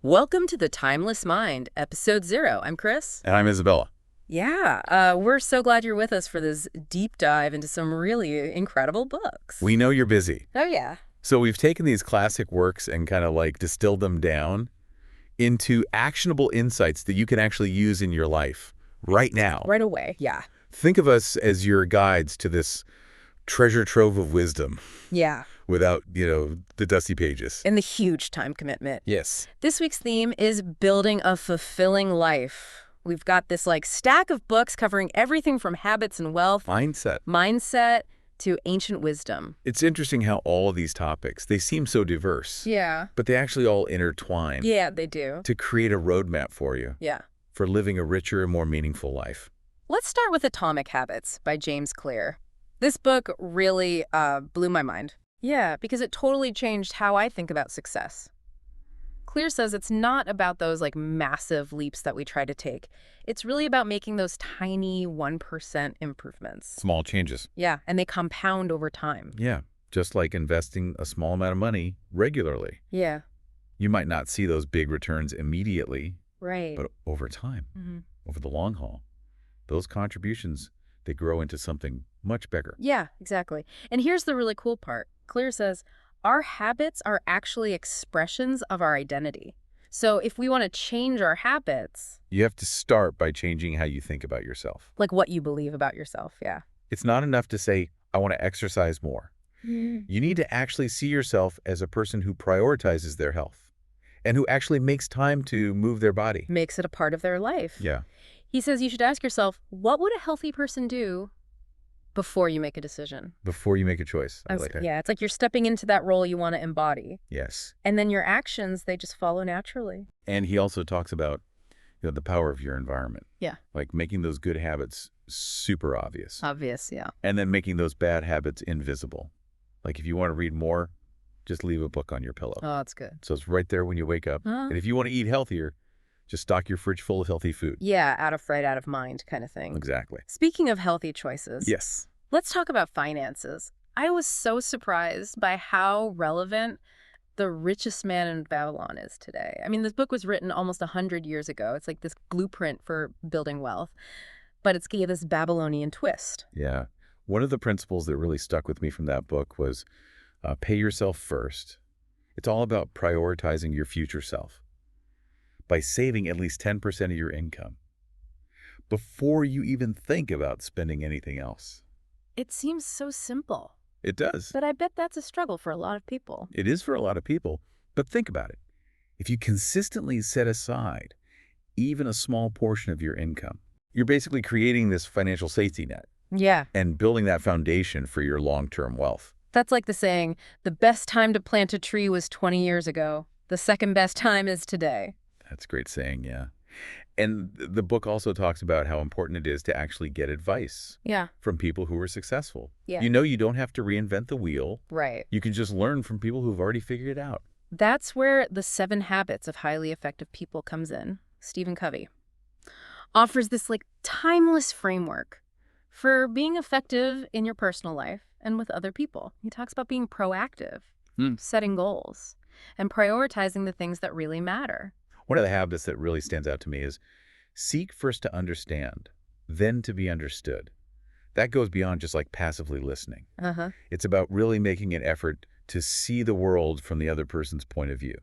Welcome to The Timeless Mind, Episode 0. I'm Chris. And I'm Isabella. Yeah, we're so glad you're with us for this deep dive into some really incredible books. We know you're busy. Oh, yeah. So we've taken these classic works and kind of like distilled them down into actionable insights that you can actually use in your life right now. Right away, yeah. Think of us as your guides to this treasure trove of wisdom. Yeah. Without, the dusty pages. And the huge time commitment. Yes. This week's theme is building a fulfilling life. We've got this stack of books covering everything from habits and wealth, mindset to ancient wisdom. It's interesting how all of these topics, they seem so diverse. Yeah. But they actually all intertwine. Yeah, they do. To create a roadmap for you. Yeah. For living a richer and more meaningful life. Let's start with Atomic Habits by James Clear. This book really blew my mind. Yeah, because it totally changed how I think about success. Clear says it's not about those massive leaps that we try to take. It's really about making those tiny 1% improvements. Small changes. Yeah, and they compound over time. Yeah, just like investing a small amount of money regularly. Yeah. You might not see those big returns immediately. Right. But over time, over the long haul, those contributions, they grow into something much bigger. Yeah, exactly. And here's the really cool part. Clear says, our habits are actually expressions of our identity. So if we want to change our habits... You have to start by changing how you think about yourself. Like what you believe about yourself, yeah. It's not enough to say, I want to exercise more. You need to actually see yourself as a person who prioritizes their health and who actually makes time to move their body. Makes it a part of their life. Yeah. He says you should ask yourself, what would a healthy person do before you make a decision? Before you make a choice. I like that. Yeah, it's like you're stepping into that role you want to embody. Yes. And then your actions, they just follow naturally. And he also talks about the power of your environment. Yeah. Like making those good habits super obvious. Obvious, yeah. And then making those bad habits invisible. Like if you want to read more, just leave a book on your pillow. Oh, that's good. So it's right there when you wake up. And if you want to eat healthier, just stock your fridge full of healthy food. Yeah, out of fright, out of mind kind of thing. Exactly. Speaking of healthy choices. Yes. Let's talk about finances. I was so surprised by how relevant The Richest Man in Babylon is today. I mean, this book was written almost 100 years ago. It's like this blueprint for building wealth, but it's got this Babylonian twist. Yeah. One of the principles that really stuck with me from that book was pay yourself first. It's all about prioritizing your future self by saving at least 10% of your income before you even think about spending anything else. It seems so simple. It does. But I bet that's a struggle for a lot of people. It is for a lot of people. But think about it. If you consistently set aside even a small portion of your income, you're basically creating this financial safety net. Yeah. And building that foundation for your long-term wealth. That's like the saying, the best time to plant a tree was 20 years ago. The second best time is today. That's a great saying, yeah. And the book also talks about how important it is to actually get advice from people who are successful. Yeah. You don't have to reinvent the wheel. Right. You can just learn from people who've already figured it out. That's where The 7 Habits of Highly Effective People comes in. Stephen Covey offers this timeless framework for being effective in your personal life and with other people. He talks about being proactive, setting goals, and prioritizing the things that really matter. One of the habits that really stands out to me is seek first to understand, then to be understood. That goes beyond just passively listening. It's about really making an effort to see the world from the other person's point of view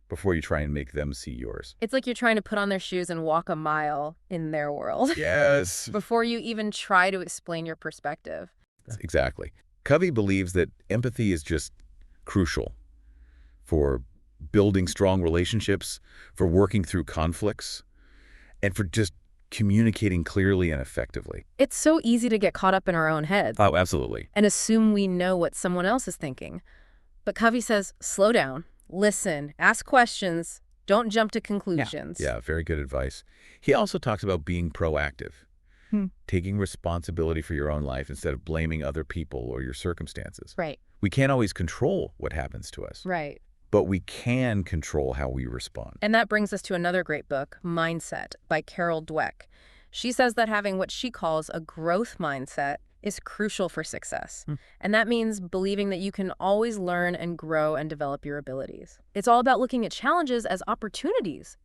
before you try and make them see yours. It's like you're trying to put on their shoes and walk a mile in their world. Yes. Before you even try to explain your perspective. Exactly. Covey believes that empathy is just crucial for building strong relationships, for working through conflicts, and for just communicating clearly and effectively. It's so easy to get caught up in our own heads. Oh, absolutely. And assume we know what someone else is thinking. But Covey says, slow down, listen, ask questions, don't jump to conclusions. Yeah, very good advice. He also talks about being proactive, taking responsibility for your own life instead of blaming other people or your circumstances. Right. We can't always control what happens to us. Right. But we can control how we respond. And that brings us to another great book, Mindset by Carol Dweck. She says that having what she calls a growth mindset is crucial for success. Hmm. And that means believing that you can always learn and grow and develop your abilities. It's all about looking at challenges as opportunities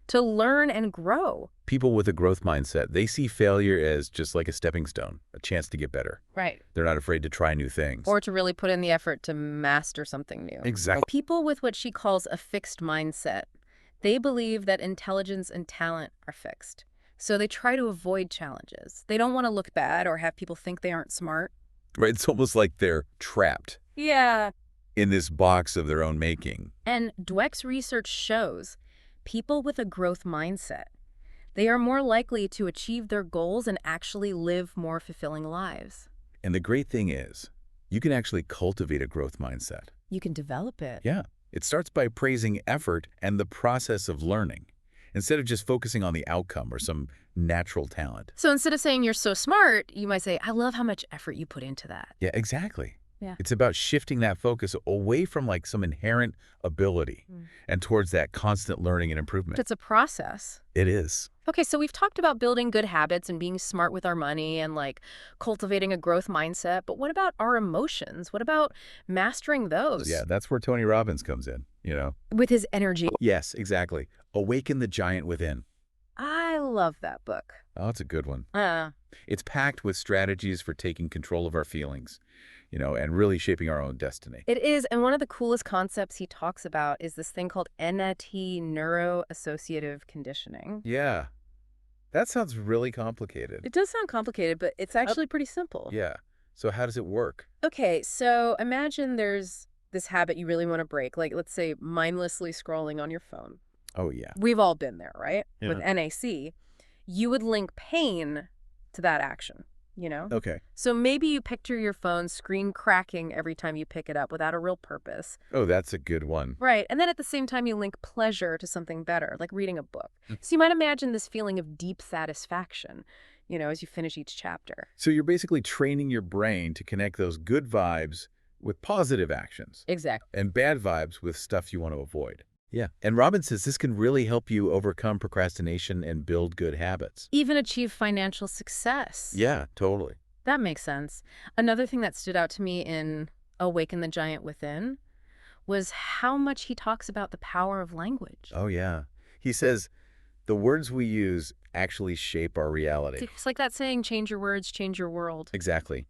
to learn and grow. People with a growth mindset, they see failure as just like a stepping stone, a chance to get better. Right. They're not afraid to try new things. Or to really put in the effort to master something new. Exactly. People with what she calls a fixed mindset, they believe that intelligence and talent are fixed. So they try to avoid challenges. They don't want to look bad or have people think they aren't smart. Right? It's almost like they're trapped Yeah. in this box of their own making. And Dweck's research shows people with a growth mindset, they are more likely to achieve their goals and actually live more fulfilling lives. And the great thing is, you can actually cultivate a growth mindset. You can develop it. Yeah. It starts by praising effort and the process of learning, instead of just focusing on the outcome or some natural talent. So instead of saying you're so smart, you might say, I love how much effort you put into that. Yeah, exactly. Yeah. It's about shifting that focus away from like some inherent ability and towards that constant learning and improvement. It's a process. It is. Okay, so we've talked about building good habits and being smart with our money and like cultivating a growth mindset, but what about our emotions? What about mastering those? Yeah, that's where Tony Robbins comes in, you know? With his energy. Yes, exactly. Awaken the giant within. I love that book. Oh, it's a good one. It's packed with strategies for taking control of our feelings, you know, and really shaping our own destiny. It is, and one of the coolest concepts he talks about is this thing called NT, neuro-associative conditioning. Yeah. That sounds really complicated. It does sound complicated, but it's actually pretty simple. Yeah. So how does it work? Okay, so imagine there's this habit you really want to break, like let's say mindlessly scrolling on your phone. Oh, yeah. We've all been there, right? Yeah. With NAC, you would link pain to that action, you know? Okay. So maybe you picture your phone screen cracking every time you pick it up without a real purpose. Oh, that's a good one. Right. And then at the same time, you link pleasure to something better, like reading a book. So you might imagine this feeling of deep satisfaction, you know, as you finish each chapter. So you're basically training your brain to connect those good vibes with positive actions. Exactly. And bad vibes with stuff you want to avoid. Yeah. And Robin says this can really help you overcome procrastination and build good habits. Even achieve financial success. Yeah, totally. That makes sense. Another thing that stood out to me in Awaken the Giant Within was how much he talks about the power of language. Oh, yeah. He says the words we use actually shape our reality. It's like that saying, change your words, change your world. Exactly.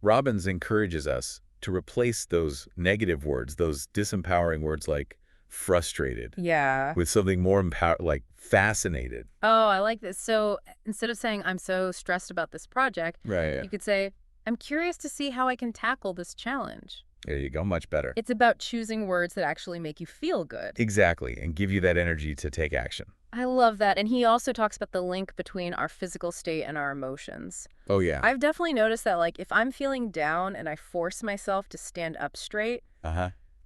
Robbins encourages us to replace those negative words, those disempowering words like frustrated, Yeah. with something more like fascinated. Oh, I like this. So instead of saying, I'm so stressed about this project, Right. you could say, I'm curious to see how I can tackle this challenge. There you go. Much better. It's about choosing words that actually make you feel good. Exactly. And give you that energy to take action. I love that. And he also talks about the link between our physical state and our emotions. Oh, yeah. I've definitely noticed that, like, if I'm feeling down and I force myself to stand up straight,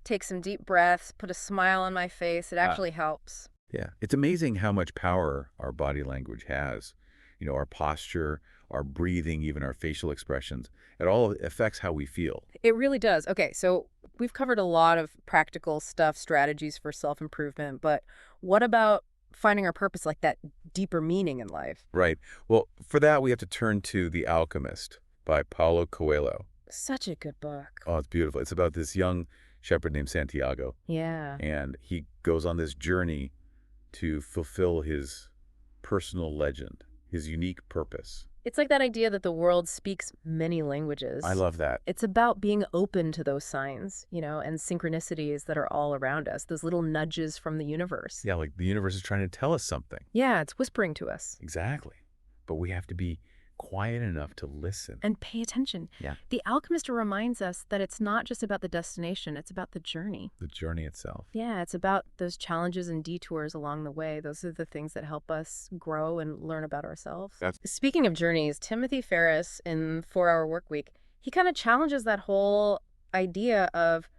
take some deep breaths, put a smile on my face, it actually helps. Yeah. It's amazing how much power our body language has. You know, our posture, our breathing, even our facial expressions. It all affects how we feel. It really does. Okay, so we've covered a lot of practical stuff, strategies for self-improvement, but what about finding our purpose, like that deeper meaning in life? Right. Well, for that, we have to turn to The Alchemist by Paulo Coelho. Such a good book. Oh, it's beautiful. It's about this young shepherd named Santiago. Yeah. And he goes on this journey to fulfill his personal legend, his unique purpose. It's like that idea that the world speaks many languages. I love that. It's about being open to those signs, you know, and synchronicities that are all around us, those little nudges from the universe. Yeah, like the universe is trying to tell us something. Yeah, it's whispering to us. Exactly. But we have to be quiet enough to listen. And pay attention. Yeah. The Alchemist reminds us that it's not just about the destination, it's about the journey. The journey itself. Yeah, it's about those challenges and detours along the way. Those are the things that help us grow and learn about ourselves. Speaking of journeys, Timothy Ferriss in 4-Hour Workweek, he kind of challenges that whole idea of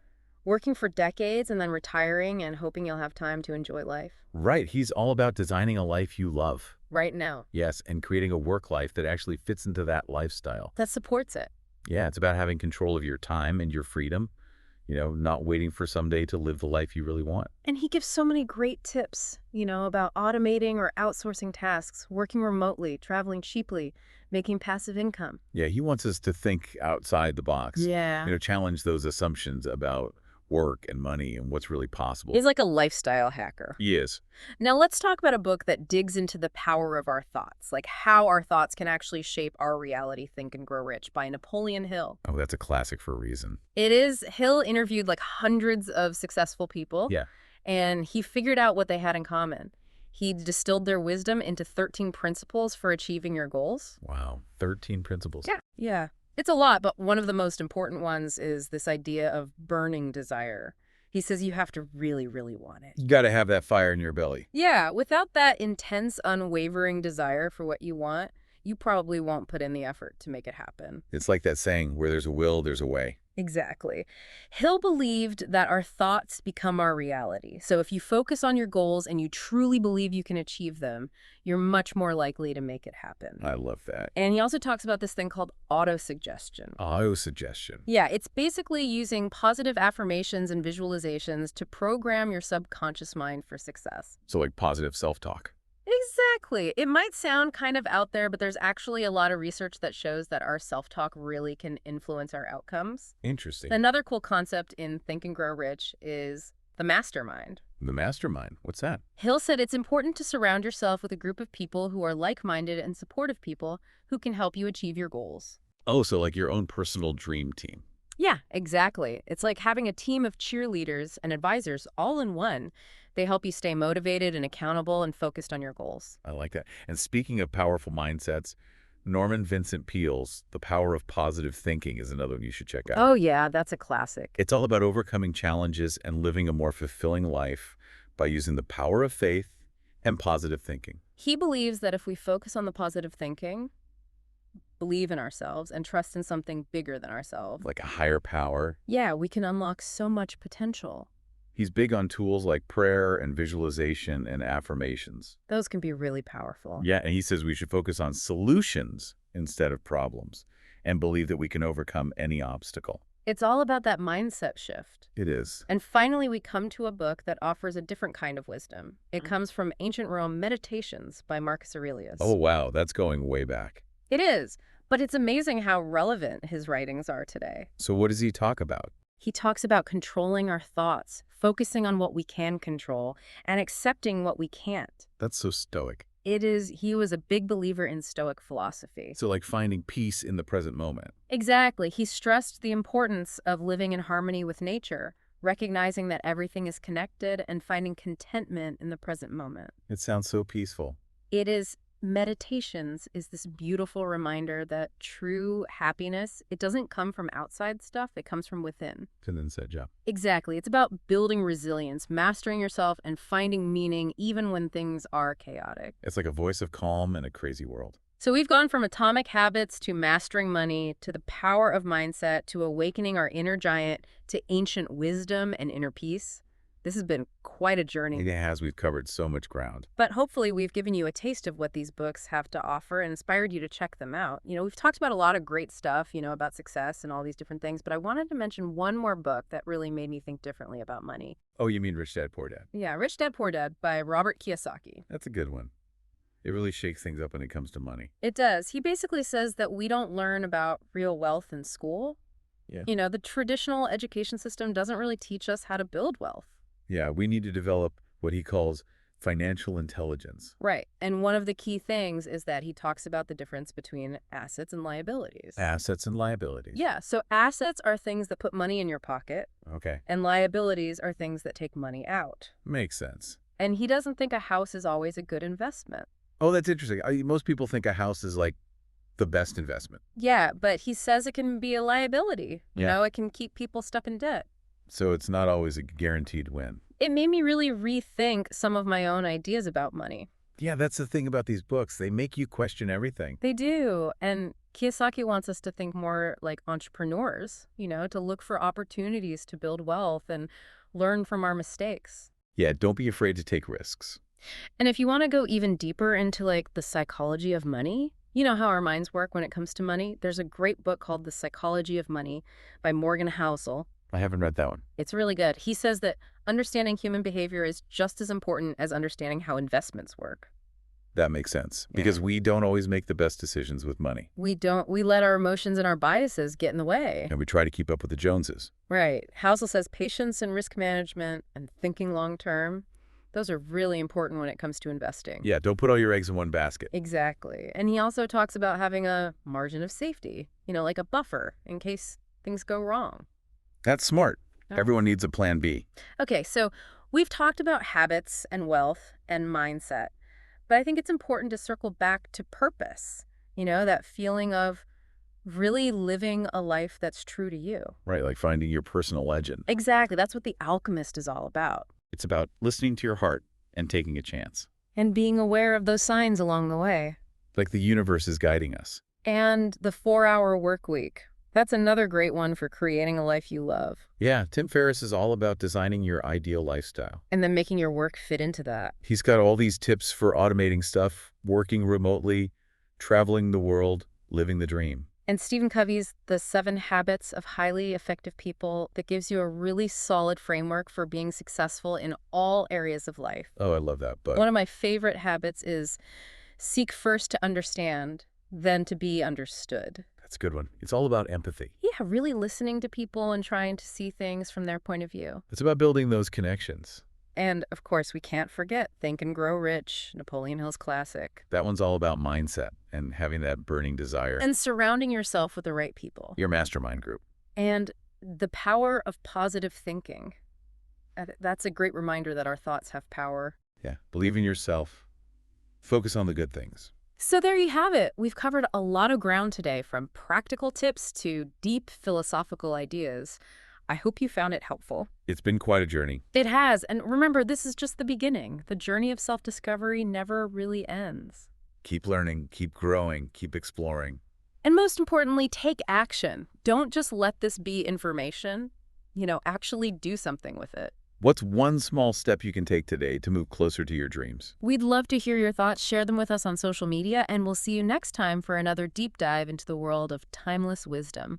working for decades and then retiring and hoping you'll have time to enjoy life. Right. He's all about designing a life you love. Right now. Yes, and creating a work life that actually fits into that lifestyle. That supports it. Yeah, it's about having control of your time and your freedom, not waiting for someday to live the life you really want. And he gives so many great tips, about automating or outsourcing tasks, working remotely, traveling cheaply, making passive income. Yeah, he wants us to think outside the box, Yeah. challenge those assumptions about work and money and what's really possible. He's like a lifestyle hacker. He is. Now let's talk about a book that digs into the power of our thoughts, like how our thoughts can actually shape our reality. Think and Grow Rich by Napoleon Hill. Oh, that's a classic for a reason. It is. Hill interviewed like hundreds of successful people, Yeah. and he figured out what they had in common. He distilled their wisdom into 13 principles for achieving your goals. Wow. 13 principles. Yeah. Yeah. It's a lot, but one of the most important ones is this idea of burning desire. He says you have to really, really want it. You got to have that fire in your belly. Yeah, without that intense, unwavering desire for what you want, you probably won't put in the effort to make it happen. It's like that saying, where there's a will, there's a way. Exactly. Hill believed that our thoughts become our reality. So if you focus on your goals and you truly believe you can achieve them, you're much more likely to make it happen. I love that. And he also talks about this thing called autosuggestion. Autosuggestion. Yeah, it's basically using positive affirmations and visualizations to program your subconscious mind for success. So like positive self-talk. Exactly. It might sound kind of out there, but there's actually a lot of research that shows that our self-talk really can influence our outcomes. Interesting. Another cool concept in Think and Grow Rich is the mastermind. The mastermind. What's that? Hill said it's important to surround yourself with a group of people who are like-minded and supportive people who can help you achieve your goals. Oh, so like your own personal dream team. Yeah, exactly. It's like having a team of cheerleaders and advisors all in one. They help you stay motivated and accountable and focused on your goals. I like that. And speaking of powerful mindsets, Norman Vincent Peale's The Power of Positive Thinking is another one you should check out. Oh yeah, that's a classic. It's all about overcoming challenges and living a more fulfilling life by using the power of faith and positive thinking. He believes that if we focus on the positive thinking, believe in ourselves, and trust in something bigger than ourselves, Like a higher power. yeah, we can unlock so much potential. He's big on tools like prayer and visualization and affirmations. Those can be really powerful. Yeah, and he says we should focus on solutions instead of problems and believe that we can overcome any obstacle. It's all about that mindset shift. It is. And finally, we come to a book that offers a different kind of wisdom. It comes from Ancient Rome, Meditations by Marcus Aurelius. Oh, wow, that's going way back. It is, but it's amazing how relevant his writings are today. So what does he talk about? He talks about controlling our thoughts, focusing on what we can control, and accepting what we can't. That's so stoic. He was a big believer in Stoic philosophy. So like finding peace in the present moment. Exactly. He stressed the importance of living in harmony with nature, recognizing that everything is connected and finding contentment in the present moment. It sounds so peaceful. Meditations is this beautiful reminder that true happiness, it doesn't come from outside stuff, it comes from within. Condense job. Exactly. It's about building resilience, mastering yourself, and finding meaning even when things are chaotic. It's like a voice of calm in a crazy world. So we've gone from atomic habits to mastering money to the power of mindset to awakening our inner giant to ancient wisdom and inner peace. This has been quite a journey. It has. We've covered so much ground. But hopefully we've given you a taste of what these books have to offer and inspired you to check them out. We've talked about a lot of great stuff, about success and all these different things, but I wanted to mention one more book that really made me think differently about money. Oh, you mean Rich Dad, Poor Dad? Yeah, Rich Dad, Poor Dad by Robert Kiyosaki. That's a good one. It really shakes things up when it comes to money. It does. He basically says that we don't learn about real wealth in school. Yeah. The traditional education system doesn't really teach us how to build wealth. Yeah, we need to develop what he calls financial intelligence. Right. And one of the key things is that he talks about the difference between assets and liabilities. Assets and liabilities. Yeah. So assets are things that put money in your pocket. Okay. And liabilities are things that take money out. Makes sense. And he doesn't think a house is always a good investment. Oh, that's interesting. Most people think a house is like the best investment. Yeah, but he says it can be a liability. It can keep people stuck in debt. So it's not always a guaranteed win. It made me really rethink some of my own ideas about money. Yeah, that's the thing about these books. They make you question everything. They do. And Kiyosaki wants us to think more like entrepreneurs, to look for opportunities to build wealth and learn from our mistakes. Yeah, don't be afraid to take risks. And if you want to go even deeper into like the psychology of money, how our minds work when it comes to money, there's a great book called The Psychology of Money by Morgan Housel. I haven't read that one. It's really good. He says that understanding human behavior is just as important as understanding how investments work. That makes sense, Yeah. because we don't always make the best decisions with money. We don't, we let our emotions and our biases get in the way. And we try to keep up with the Joneses. Right. Housel says patience and risk management and thinking long term, those are really important when it comes to investing. Yeah, don't put all your eggs in one basket. Exactly. And he also talks about having a margin of safety, like a buffer in case things go wrong. That's smart. Yeah. Everyone needs a plan B. Okay, so we've talked about habits and wealth and mindset, but I think it's important to circle back to purpose, that feeling of really living a life that's true to you. Right, like finding your personal legend. Exactly. That's what The Alchemist is all about. It's about listening to your heart and taking a chance. And being aware of those signs along the way. Like the universe is guiding us. And the 4-hour work week. That's another great one for creating a life you love. Yeah, Tim Ferriss is all about designing your ideal lifestyle. And then making your work fit into that. He's got all these tips for automating stuff, working remotely, traveling the world, living the dream. And Stephen Covey's The 7 Habits of Highly Effective People that gives you a really solid framework for being successful in all areas of life. Oh, I love that book. One of my favorite habits is seek first to understand, then to be understood. That's a good one. It's all about empathy. Yeah, really listening to people and trying to see things from their point of view. It's about building those connections. And, of course, we can't forget Think and Grow Rich, Napoleon Hill's classic. That one's all about mindset and having that burning desire. And surrounding yourself with the right people. Your mastermind group. And the power of positive thinking. That's a great reminder that our thoughts have power. Yeah, believe in yourself. Focus on the good things. So there you have it. We've covered a lot of ground today, from practical tips to deep philosophical ideas. I hope you found it helpful. It's been quite a journey. It has. And remember, this is just the beginning. The journey of self-discovery never really ends. Keep learning, keep growing, keep exploring. And most importantly, take action. Don't just let this be information. Actually do something with it. What's one small step you can take today to move closer to your dreams? We'd love to hear your thoughts. Share them with us on social media, and we'll see you next time for another deep dive into the world of timeless wisdom.